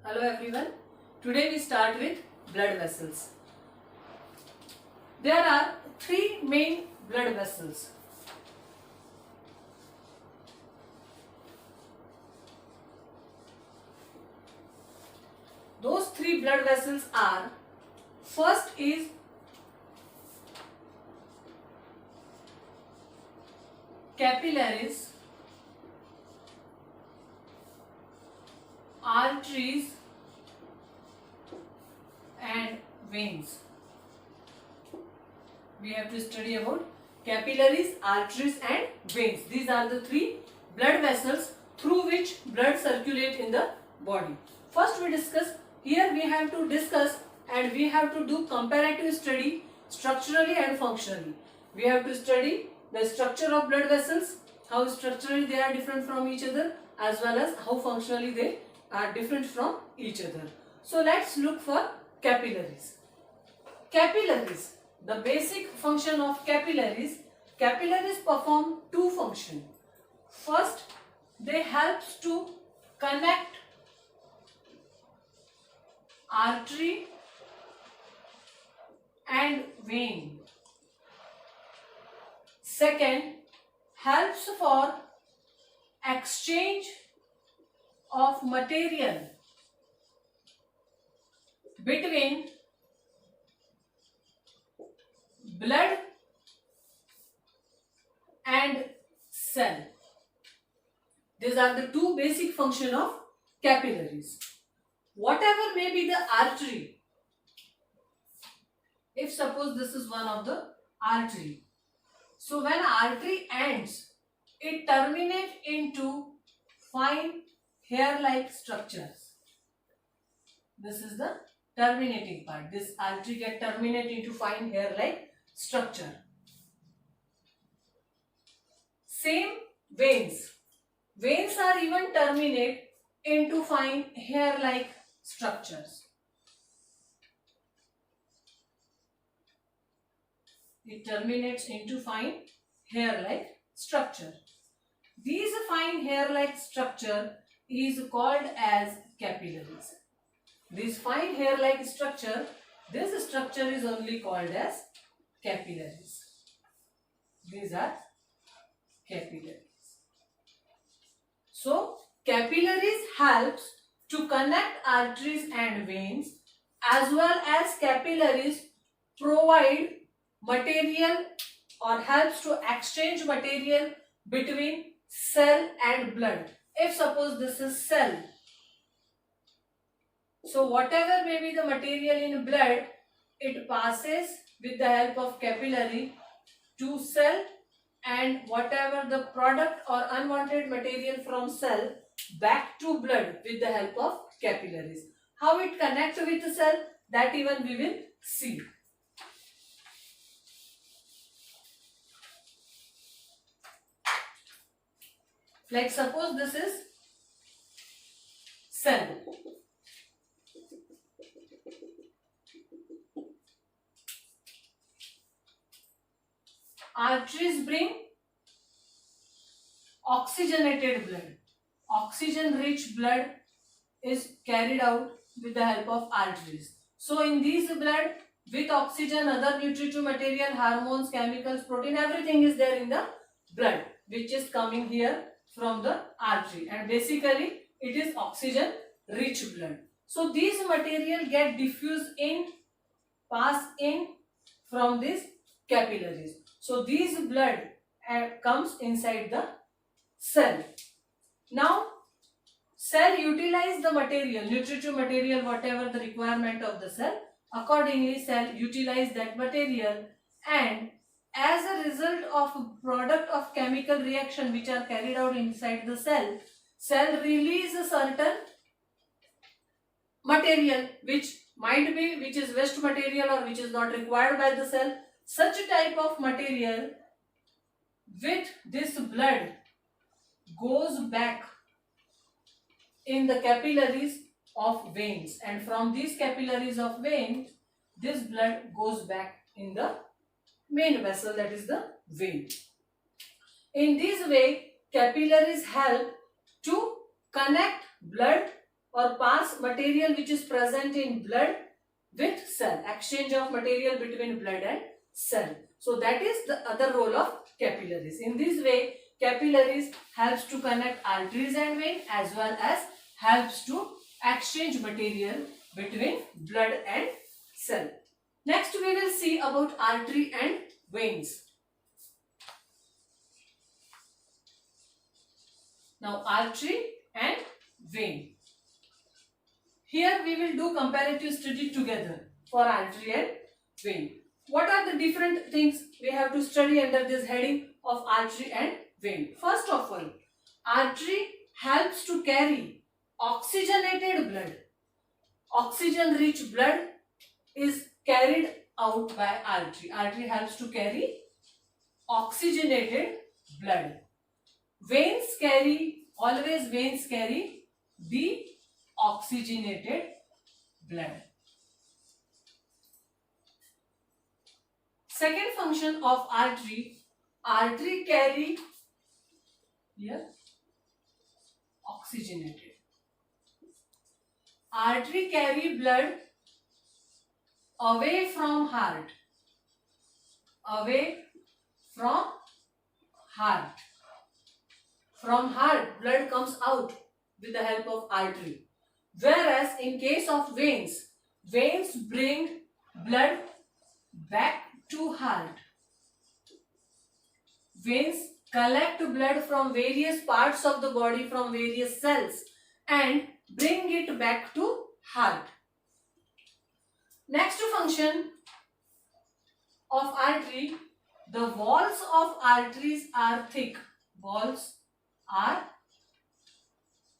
Hello everyone. Today we start with blood vessels. There are three main blood vessels. Those three blood vessels are, first is capillaries, arteries and veins. We have to study about capillaries, arteries and veins. These are the three blood vessels through which blood circulate in the body. First we discuss, here we have to discuss and we have to do comparative study structurally and functionally. We have to study the structure of blood vessels, how structurally they are different from each other, as well as how functionally they are different from each other. So let's look for capillaries. Capillaries, the basic function of capillaries perform two functions. First, they helps to connect artery and vein. Second, helps for exchange of material between blood and cell. These are the two basic functions of capillaries. Whatever may be the artery, if suppose this is one of the artery, so when artery ends, it terminates into fine hair-like structures. This is the terminating part. This artery get terminated into fine hair-like structure. Same veins. Veins are even terminate into fine hair-like structures. It terminates into fine hair-like structure. These fine hair-like structure is called as capillaries. This fine hair-like structure, this structure is only called as capillaries. These are capillaries. So, capillaries helps to connect arteries and veins, as well as capillaries provide material or helps to exchange material between cell and blood. If suppose this is cell, so whatever may be the material in blood, it passes with the help of capillary to cell, and whatever the product or unwanted material from cell back to blood with the help of capillaries. How it connects with the cell, that even we will see. Like suppose this is cell. Arteries bring oxygenated blood. Oxygen-rich blood is carried out with the help of arteries. So in these blood, with oxygen, other nutritive material, hormones, chemicals, protein, everything is there in the blood, which is coming here from the artery, and basically it is oxygen-rich blood. So these material get diffused in, pass in from these capillaries. So these blood comes inside the cell. Now cell utilize the material, nutritive material, whatever the requirement of the cell. Accordingly, cell utilize that material, and as a result of product of chemical reaction which are carried out inside the cell, cell release a certain material which might be, which is waste material or which is not required by the cell. Such type of material with this blood goes back in the capillaries of veins, and from these capillaries of veins, this blood goes back in the main vessel, that is the vein. In this way, capillaries help to connect blood or pass material which is present in blood with cell, exchange of material between blood and cell. So that is the other role of capillaries. In this way, capillaries helps to connect arteries and vein as well as helps to exchange material between blood and cell. Next we will see about artery and veins. Now artery and vein. Here we will do comparative study together for artery and vein. What are the different things we have to study under this heading of artery and vein? First of all, artery helps to carry oxygenated blood. Oxygen rich blood is carried out by artery. Artery helps to carry oxygenated blood. Veins carry, always veins carry deoxygenated blood. Second function of artery, artery carry here oxygenated. Artery carry blood away from heart. Away from heart. From heart, blood comes out with the help of artery. Whereas in case of veins, veins bring blood back to heart. Veins collect blood from various parts of the body, from various cells, and bring it back to heart. Next function of artery, the walls of arteries are thick. Walls are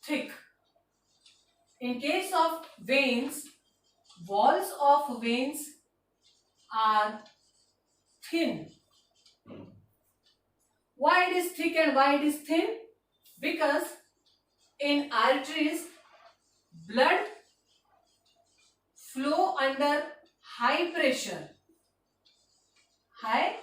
thick. In case of veins, walls of veins are thin. Why it is thick and why it is thin? Because in arteries, blood flow under high pressure. High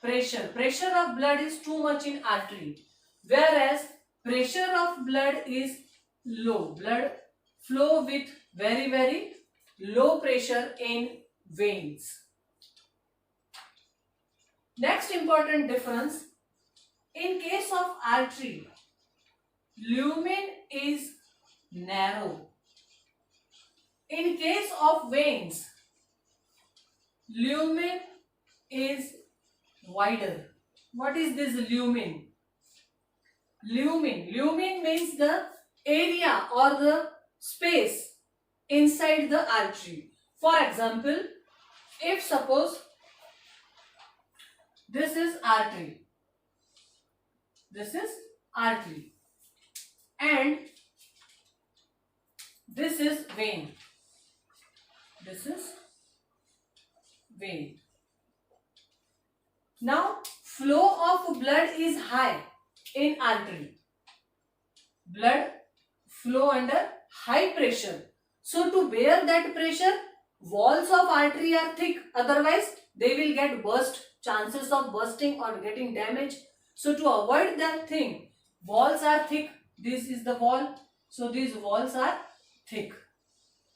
pressure. Pressure of blood is too much in artery. Whereas pressure of blood is low. Blood flow with very low pressure in veins. Next important difference, in case of artery, lumen is narrow. In case of veins, lumen is wider. What is this lumen? Lumen means the area or the space inside the artery. For example, if suppose this is artery, and this is vein. Now flow of blood is high in artery. Blood flow under high pressure. So to bear that pressure, walls of artery are thick. Otherwise, they will get burst. Chances of bursting or getting damage. So to avoid that thing, walls are thick. This is the wall. So these walls are thick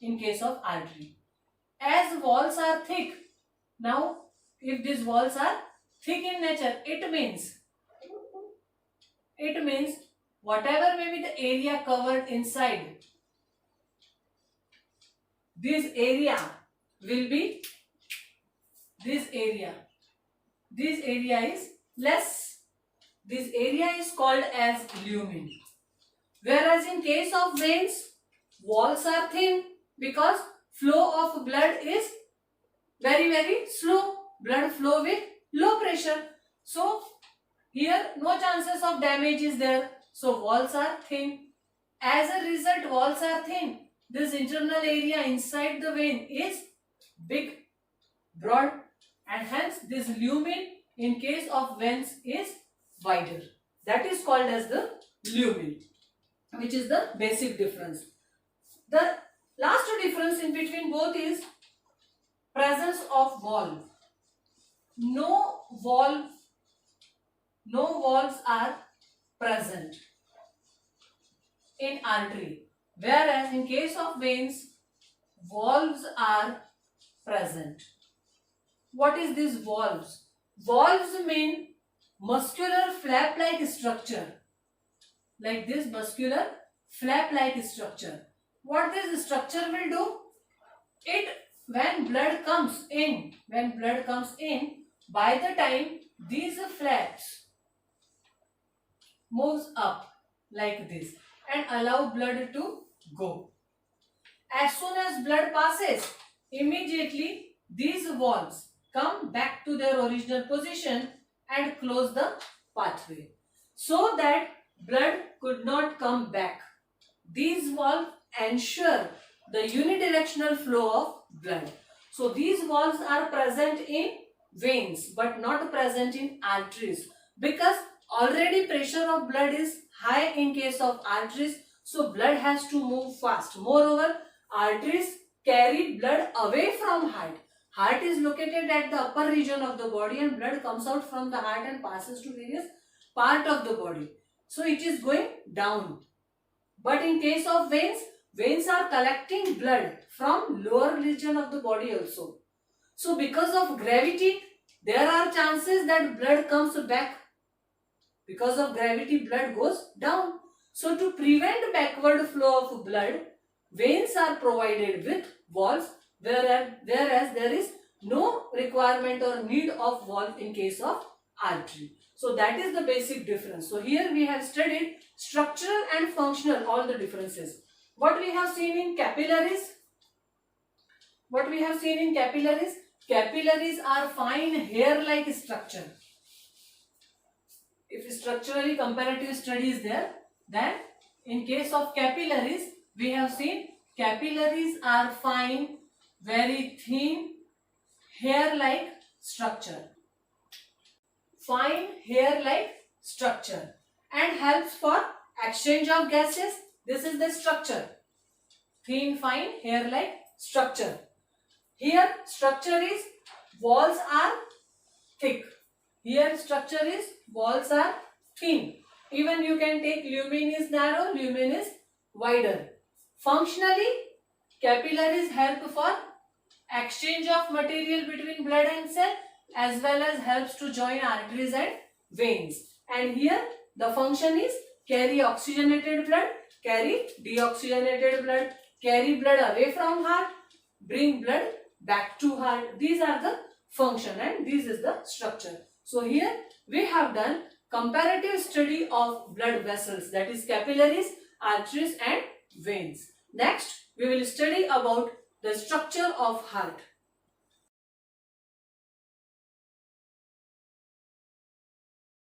in case of artery. As walls are thick, now if these walls are thick in nature, it means whatever may be the area covered inside, this area will be this area. This area is less. This area is called as lumen. Whereas in case of veins, walls are thin because flow of blood is very slow. Blood flow with low pressure. So here no chances of damage is there. So walls are thin. As a result, walls are thin. This internal area inside the vein is big, broad, and hence this lumen in case of veins is wider. That is called as the lumen, which is the basic difference. The last difference in between both is presence of valve. No valves are present in artery. Whereas in case of veins, valves are present. What is these valves? Valves mean muscular flap-like structure. Like this muscular flap-like structure. What this structure will do? When blood comes in, by the time these flaps moves up like this and allow blood to go. As soon as blood passes, immediately these valves come back to their original position and close the pathway so that blood could not come back. These valves ensure the unidirectional flow of blood. So these valves are present in veins but not present in arteries because already pressure of blood is high in case of arteries, so blood has to move fast. Moreover, arteries carry blood away from heart. Heart is located at the upper region of the body and blood comes out from the heart and passes to various part of the body. So it is going down. But in case of veins, veins are collecting blood from lower region of the body also. So because of gravity, there are chances that blood comes back. Because of gravity, blood goes down. So to prevent backward flow of blood, veins are provided with valves, whereas there is no requirement or need of valve in case of artery. So that is the basic difference. So here we have studied structural and functional, all the differences. What we have seen in capillaries? Capillaries are fine hair-like structure. If structurally comparative study is there, then in case of capillaries, we have seen capillaries are fine, very thin, hair-like structure. Fine hair-like structure and helps for exchange of gases. This is the structure. Thin, fine, hair-like structure. Here structure is walls are thick. Here structure is walls are thin. Even you can take lumen is narrow, lumen is wider. Functionally, capillaries help for exchange of material between blood and cell as well as helps to join arteries and veins. And here the function is carry oxygenated blood, carry deoxygenated blood, carry blood away from heart, bring blood back to heart. These are the function and this is the structure. So here we have done comparative study of blood vessels, that is capillaries, arteries and veins. Next we will study about the structure of heart.